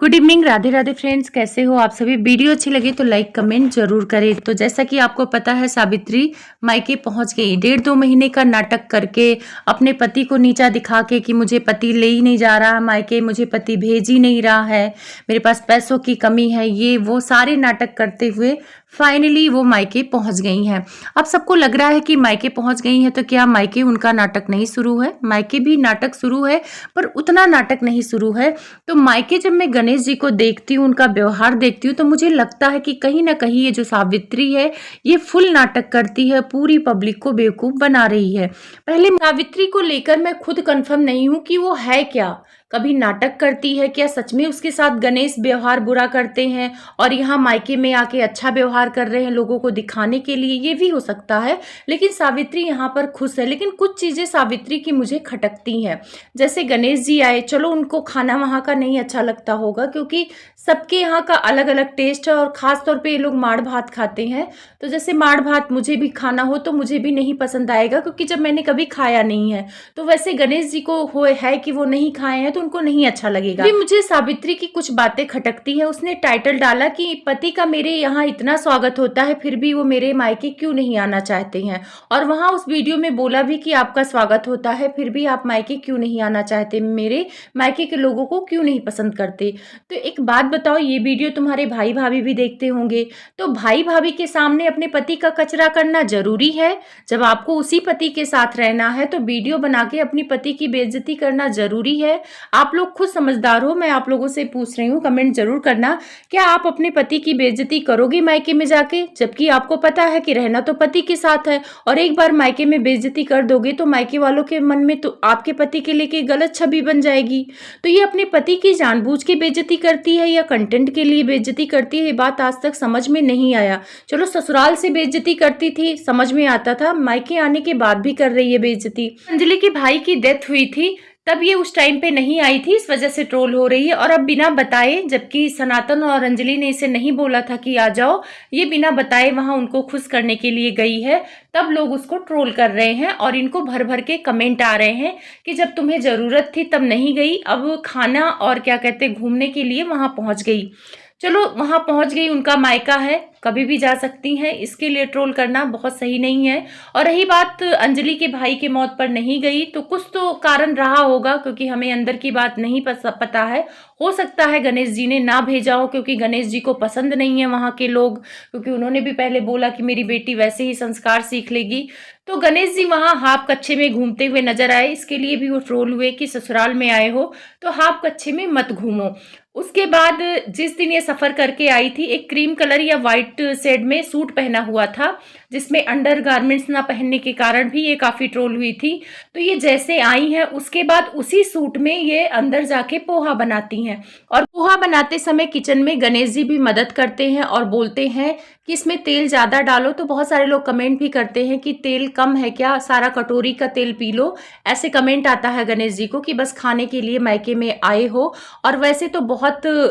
Good evening, Radhe Radhe friends. कैसे हो आप सभी? वीडियो अच्छी लगी तो लाइक कमेंट जरूर करें। तो जैसा कि आपको पता है, सावित्री मायके पहुंच गई। 1.5-2 महीने का नाटक करके, अपने पति को नीचा दिखा के कि मुझे पति ले ही नहीं जा रहा मायके, मुझे पति भेज ही नहीं रहा है, मेरे पास पैसों की कमी है, ये वो सारे नाटक करते हुए फाइनली वो मायके पहुंच गई हैं। अब सबको लग रहा है कि मायके पहुंच गई हैं, तो क्या मायके उनका नाटक नहीं शुरू है? मायके भी नाटक शुरू है, पर उतना नाटक नहीं शुरू है। तो मायके जब मैं गणेश जी को देखती हूँ, उनका व्यवहार देखती हूँ, तो मुझे लगता है कि कहीं ना कहीं ये जो सावित्री है, ये फुल नाटक करती है, पूरी पब्लिक को बेवकूफ बना रही है। पहले सावित्री को लेकर मैं खुद कंफर्म नहीं हूँ कि वो है क्या। कभी नाटक करती है क्या? सच में उसके साथ गणेश व्यवहार बुरा करते हैं और यहाँ मायके में आके अच्छा व्यवहार कर रहे हैं लोगों को दिखाने के लिए? ये भी हो सकता है। लेकिन सावित्री यहाँ पर खुश है। लेकिन कुछ चीजें सावित्री की मुझे खटकती हैं। जैसे गणेश जी आए, चलो उनको खाना वहाँ का नहीं अच्छा लगता होगा, क्योंकि सबके यहाँ का अलग अलग टेस्ट है और खास तौर पे ये लोग माड़ भात खाते हैं। तो जैसे माड़ भात मुझे भी खाना हो तो मुझे भी नहीं पसंद आएगा, क्योंकि जब मैंने कभी खाया नहीं है। तो वैसे गणेश जी को हो है कि वो नहीं खाए हैं तो उनको नहीं अच्छा लगेगा। भी मुझे सावित्री की कुछ बातें खटकती है। उसने टाइटल डाला कि पति का मेरे यहाँ इतना स्वागत होता है, फिर भी वो मेरे मायके क्यों नहीं आना चाहते हैं। और वहां उस वीडियो में बोला भी कि आपका स्वागत होता है, फिर भी आप मायके क्यों नहीं आना चाहते, मेरे मायके के लोगों को क्यों नहीं पसंद करते। तो एक बात बताओ, ये वीडियो तुम्हारे भाई भाभी भी देखते होंगे, तो भाई भाभी के सामने अपने पति का कचरा करना जरूरी है? जब आपको उसी पति के साथ रहना है तो वीडियो बना के अपनी पति की बेइज्जती करना जरूरी है? आप लोग खुद समझदार हो, मैं आप लोगों से पूछ रही हूँ, कमेंट जरूर करना। क्या आप अपने पति की बेइज्जती करोगे मायके में जाके? जबकि आपको पता है कि रहना तो पति के साथ है, और एक बार मायके में बेइज्जती कर दोगे तो मायके वालों के मन में तो आपके पति के लेके गलत छवि बन जाएगी। तो ये अपने पति की जानबूझ के बेइज्जती करती है या कंटेंट के लिए बेइज्जती करती है, ये बात आज तक समझ में नहीं आया। चलो ससुराल से बेइज्जती करती थी, समझ में आता था, मायके आने के बाद भी कर रही है बेइज्जती। अंजलि के भाई की डेथ हुई थी, तब ये उस टाइम पे नहीं आई थी, इस वजह से ट्रोल हो रही है। और अब बिना बताए, जबकि सनातन और अंजलि ने इसे नहीं बोला था कि आ जाओ, ये बिना बताए वहां उनको खुश करने के लिए गई है, तब लोग उसको ट्रोल कर रहे हैं और इनको भर भर के कमेंट आ रहे हैं कि जब तुम्हें जरूरत थी तब नहीं गई, अब खाना और क्या कहते घूमने के लिए वहां पहुंच गई। चलो वहां पहुंच गई, उनका मायका है, कभी भी जा सकती हैं, इसके लिए ट्रोल करना बहुत सही नहीं है। और रही बात अंजलि के भाई के मौत पर नहीं गई, तो कुछ तो कारण रहा होगा, क्योंकि हमें अंदर की बात नहीं पता है। हो सकता है गणेश जी ने ना भेजा हो, क्योंकि गणेश जी को पसंद नहीं है वहां के लोग, क्योंकि उन्होंने भी पहले बोला कि मेरी बेटी वैसे ही संस्कार सीख लेगी। तो गणेश जी वहां हाफ कच्छे में घूमते हुए नजर आए, इसके लिए भी वो ट्रोल हुए कि ससुराल में आए हो तो हाफ कच्छे में मत घूमो। उसके बाद जिस दिन ये सफर करके आई थी, एक क्रीम कलर या व्हाइट शेड में सूट पहना हुआ था, जिसमें अंडर गारमेंट्स ना पहनने के कारण भी ये काफी ट्रोल हुई थी। तो ये जैसे आई हैं, उसके बाद उसी सूट में ये अंदर जाके पोहा बनाती हैं, और पोहा बनाते समय किचन में गणेश जी भी मदद करते हैं और बोलते हैं कि इसमें तेल ज्यादा डालो। तो बहुत सारे लोग कमेंट भी करते हैं कि तेल कम है क्या, सारा कटोरी का तेल पी लो, ऐसे कमेंट आता है गणेश जी को कि बस खाने के लिए मायके में आए हो, और वैसे तो बहुत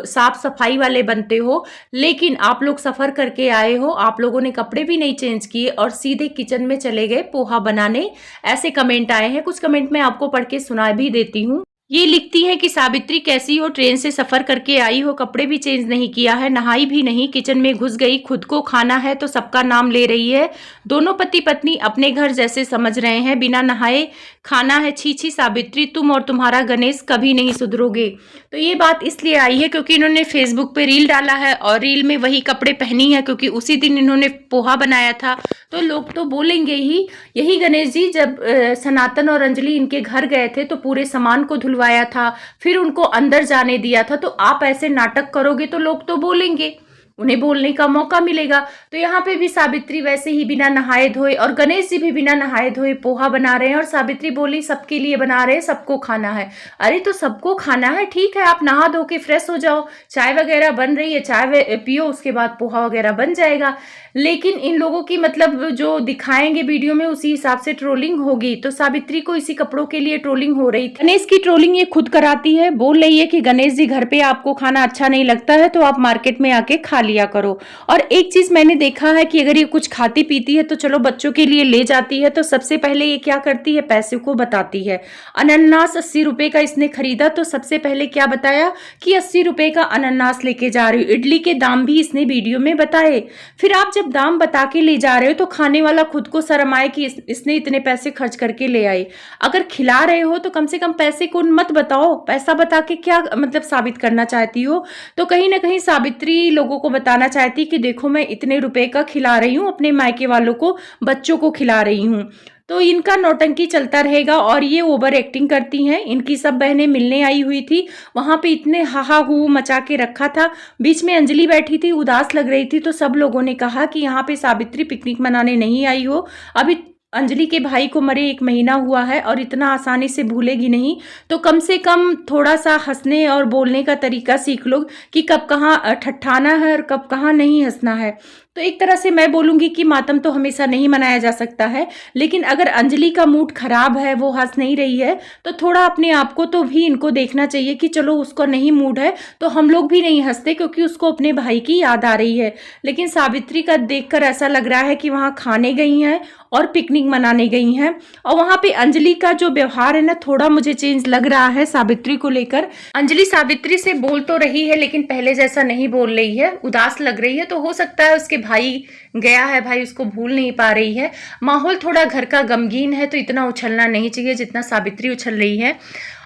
साफ सफाई वाले बनते हो, लेकिन आप लोग सफर करके आए हो, आप लोगों ने कपड़े भी नहीं चेंज किए और सीधे किचन में चले गए पोहा बनाने, ऐसे कमेंट आए हैं। कुछ कमेंट मैं आपको पढ़ के सुना भी देती हूँ। ये लिखती है कि सावित्री कैसी हो, ट्रेन से सफर करके आई हो, कपड़े भी चेंज नहीं किया है, नहाई भी नहीं, किचन में घुस गई, खुद को खाना है तो सबका नाम ले रही है, दोनों पति पत्नी अपने घर जैसे समझ रहे हैं, बिना नहाए खाना है, छी छी सावित्री, तुम और तुम्हारा गणेश कभी नहीं सुधरोगे। तो ये बात इसलिए आई है क्योंकि इन्होंने फेसबुक पे रील डाला है और रील में वही कपड़े पहनी है, क्योंकि उसी दिन इन्होंने पोहा बनाया था, तो लोग तो बोलेंगे ही। यही गणेश जी जब सनातन और अंजलि इनके घर गए थे तो पूरे सामान को धुलवाया था, फिर उनको अंदर जाने दिया था। तो आप ऐसे नाटक करोगे तो लोग तो बोलेंगे, उन्हें बोलने का मौका मिलेगा। तो यहाँ पे भी सावित्री वैसे ही बिना नहाए धोए, और गणेश जी भी बिना नहाए धोए पोहा बना रहे हैं, और सावित्री बोली सबके लिए बना रहे हैं, सबको खाना है। अरे तो सबको खाना है, ठीक है, आप नहा धो के फ्रेश हो जाओ, चाय वगैरह बन रही है, चाय पियो, उसके बाद पोहा वगैरह बन जाएगा। लेकिन इन लोगों की मतलब जो दिखाएंगे वीडियो में उसी हिसाब से ट्रोलिंग होगी। तो सावित्री को इसी कपड़ों के लिए ट्रोलिंग हो रही थी। गणेश की ट्रोलिंग ये खुद कराती है, बोल रही है कि गणेश जी घर पे आपको खाना अच्छा नहीं लगता है तो आप मार्केट में आके खा लीजिए। लिया करो। और एक चीज मैंने देखा है कि अगर ये कुछ खाती पीती है तो चलो बच्चों के लिए ले जाती है, तो सबसे पहले ये क्या करती है, पैसे को बताती है। अनानास 80 रुपए का इसने खरीदा तो सबसे पहले क्या बताया कि 80 रुपए का अनानास लेके जा रही हूँ। इडली के दाम भी इसने वीडियो में बताए। फिर आप जब दाम बता के ले जा रहे हो तो खाने वाला खुद को शर्म आए कि इसने इतने पैसे खर्च करके ले आई। अगर खिला रहे हो तो कम से कम पैसे को मत बताओ, पैसा बता के क्या मतलब साबित करना चाहती हो। तो कहीं ना कहीं सावित्री लोगों को बताना चाहती कि देखो मैं इतने रुपए का खिला रही हूँ, अपने मायके वालों को, बच्चों को खिला रही हूँ। तो इनका नौटंकी चलता रहेगा और ये ओवर एक्टिंग करती हैं। इनकी सब बहनें मिलने आई हुई थी, वहां पे इतने हाहा हू मचा के रखा था। बीच में अंजलि बैठी थी, उदास लग रही थी, तो सब लोगों ने कहा कि यहाँ पे सावित्री पिकनिक मनाने नहीं आई हो, अभी अंजलि के भाई को मरे 1 महीना हुआ है और इतना आसानी से भूलेगी नहीं, तो कम से कम थोड़ा सा हंसने और बोलने का तरीका सीख लो कि कब कहाँ ठट्ठाना है और कब कहाँ नहीं हंसना है। तो एक तरह से मैं बोलूंगी कि मातम तो हमेशा नहीं मनाया जा सकता है, लेकिन अगर अंजलि का मूड खराब है, वो हंस नहीं रही है, तो थोड़ा अपने आप को तो भी इनको देखना चाहिए कि चलो उसको नहीं मूड है तो हम लोग भी नहीं हंसते क्योंकि उसको अपने भाई की याद आ रही है। लेकिन सावित्री का देखकर ऐसा लग रहा है कि वहाँ खाने गई हैं और पिकनिक मनाने गई हैं। और वहां पे अंजलि का जो व्यवहार है ना, थोड़ा मुझे चेंज लग रहा है सावित्री को लेकर। अंजलि सावित्री से बोल तो रही है लेकिन पहले जैसा नहीं बोल रही है, उदास लग रही है। तो हो सकता है उसके भाई गया है, भाई उसको भूल नहीं पा रही है। माहौल थोड़ा घर का गमगीन है, तो इतना उछलना नहीं चाहिए जितना सावित्री उछल रही है।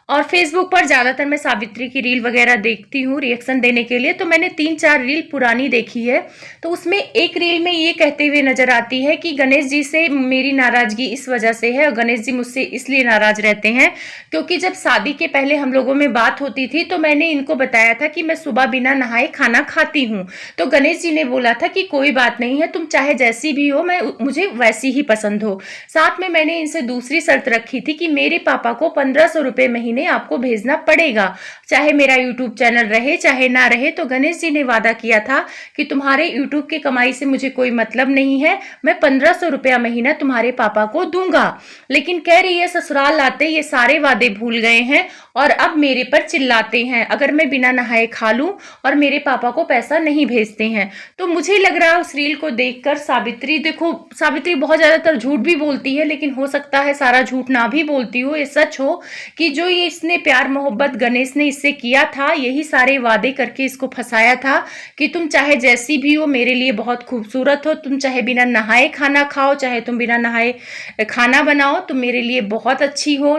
और फेसबुक पर ज़्यादातर मैं सावित्री की रील वगैरह देखती हूँ रिएक्शन देने के लिए, तो मैंने 3-4 रील पुरानी देखी है। तो उसमें एक रील में ये कहते हुए नजर आती है कि गणेश जी से मेरी नाराज़गी इस वजह से है और गणेश जी मुझसे इसलिए नाराज़ रहते हैं क्योंकि जब शादी के पहले हम लोगों में बात होती थी तो मैंने इनको बताया था कि मैं सुबह बिना नहाए खाना खाती हूँ। तो गणेश जी ने बोला था कि कोई बात नहीं है, तुम चाहे जैसी भी हो, मैं मुझे वैसी ही पसंद हो। साथ में मैंने इनसे दूसरी शर्त रखी थी कि मेरे पापा को 1500 रुपये महीने आपको भेजना पड़ेगा, चाहे मेरा यूट्यूब चैनल रहे चाहे ना रहे। तो गणेश जी ने वादा किया था कि तुम्हारे यूट्यूब की कमाई से मुझे कोई मतलब नहीं है, मैं 1500 रुपया महीना तुम्हारे पापा को दूंगा। लेकिन कह रही है ससुराल आते ये सारे वादे भूल गए हैं और अब मेरे पर चिल्लाते हैं अगर मैं बिना नहाए खा लूं और मेरे पापा को पैसा नहीं भेजते हैं। तो मुझे लग रहा है उस रील को देखकर सावित्री, देखो सावित्री बहुत ज्यादातर झूठ भी बोलती है, लेकिन हो सकता है सारा झूठ ना भी बोलती हो, ये सच हो कि जो ये इसने प्यार मोहब्बत गणेश ने इससे किया था, यही सारे वादे करके इसको फंसाया था कि तुम चाहे जैसी भी हो मेरे लिए बहुत खूबसूरत हो, तुम चाहे बिना नहाए खाना खाओ चाहे तुम बिना नहाए खाना बनाओ, तुम मेरे लिए बहुत अच्छी हो,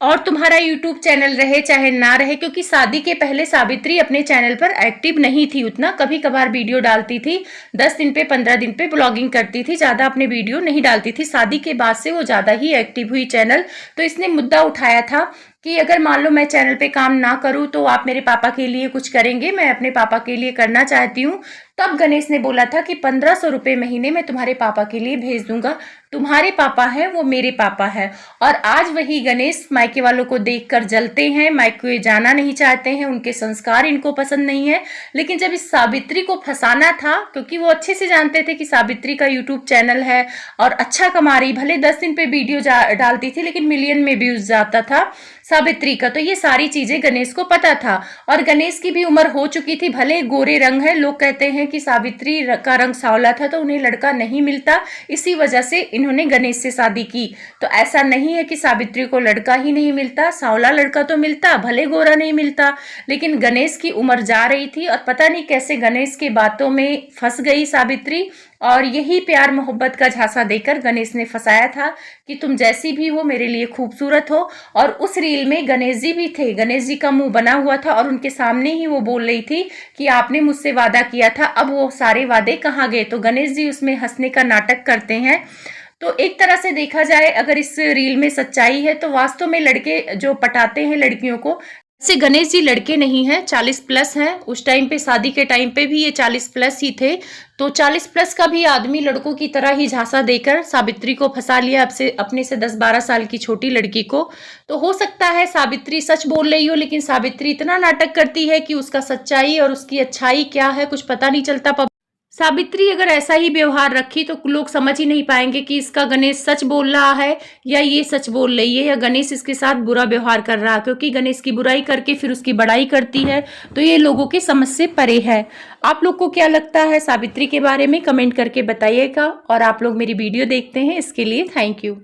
और तुम्हारा यूट्यूब चैनल रहे चाहे ना रहे। क्योंकि शादी के पहले सावित्री अपने चैनल पर एक्टिव नहीं थी उतना, कभी कभार वीडियो डालती थी, 10 दिन पे 15 दिन पे ब्लॉगिंग करती थी, ज्यादा अपने वीडियो नहीं डालती थी। शादी के बाद से वो ज्यादा ही एक्टिव हुई चैनल। तो इसने मुद्दा उठाया था कि अगर मान लो मैं चैनल पे काम ना करूं तो आप मेरे पापा के लिए कुछ करेंगे, मैं अपने पापा के लिए करना चाहती हूँ। तब गणेश ने बोला था कि 1500 रुपये महीने में तुम्हारे पापा के लिए भेज दूंगा, तुम्हारे पापा हैं वो मेरे पापा है। और आज वही गणेश मायके वालों को देखकर जलते हैं, मायके जाना नहीं चाहते हैं, उनके संस्कार इनको पसंद नहीं है। लेकिन जब इस सावित्री को फंसाना था, क्योंकि वो अच्छे से जानते थे कि सावित्री का यूट्यूब चैनल है और अच्छा कमा रही, भले 10 दिन पे वीडियो डालती थी लेकिन मिलियन में व्यूज जाता था सावित्री का, तो ये सारी चीजें गणेश को पता था। और गणेश की भी उम्र हो चुकी थी, भले गोरे रंग है, लोग कहते हैं कि सावित्री का रंग सांवला था तो उन्हें लड़का नहीं मिलता, इसी वजह से इन्होंने गणेश से शादी की। तो ऐसा नहीं है कि सावित्री को लड़का ही नहीं मिलता, सांवला लड़का तो मिलता, भले गोरा नहीं मिलता। लेकिन गणेश की उम्र जा रही थी और पता नहीं कैसे गणेश की बातों में फंस गई सावित्री, और यही प्यार मोहब्बत का झांसा देकर गणेश ने फंसाया था कि तुम जैसी भी हो मेरे लिए खूबसूरत हो। और उस रील में गणेश जी भी थे, गणेश जी का मुंह बना हुआ था और उनके सामने ही वो बोल रही थी कि आपने मुझसे वादा किया था, अब वो सारे वादे कहाँ गए। तो गणेश जी उसमें हंसने का नाटक करते हैं। तो एक तरह से देखा जाए अगर इस रील में सच्चाई है तो वास्तव में लड़के जो पटाते हैं लड़कियों को, से गणेश जी लड़के नहीं हैं, 40 प्लस हैं। उस टाइम पे शादी के टाइम पे भी ये 40 प्लस ही थे। तो 40 प्लस का भी आदमी लड़कों की तरह ही झांसा देकर सावित्री को फंसा लिया, अपने से 10-12 साल की छोटी लड़की को। तो हो सकता है सावित्री सच बोल रही हो, लेकिन सावित्री इतना नाटक करती है कि उसका सच्चाई और उसकी अच्छाई क्या है कुछ पता नहीं चलता। सावित्री अगर ऐसा ही व्यवहार रखी तो लोग समझ ही नहीं पाएंगे कि इसका गणेश सच बोल रहा है या ये सच बोल रही है या गणेश इसके साथ बुरा व्यवहार कर रहा है, क्योंकि गणेश की बुराई करके फिर उसकी बड़ाई करती है, तो ये लोगों की समझ से परे है। आप लोग को क्या लगता है सावित्री के बारे में, कमेंट करके बताइएगा। और आप लोग मेरी वीडियो देखते हैं इसके लिए थैंक यू।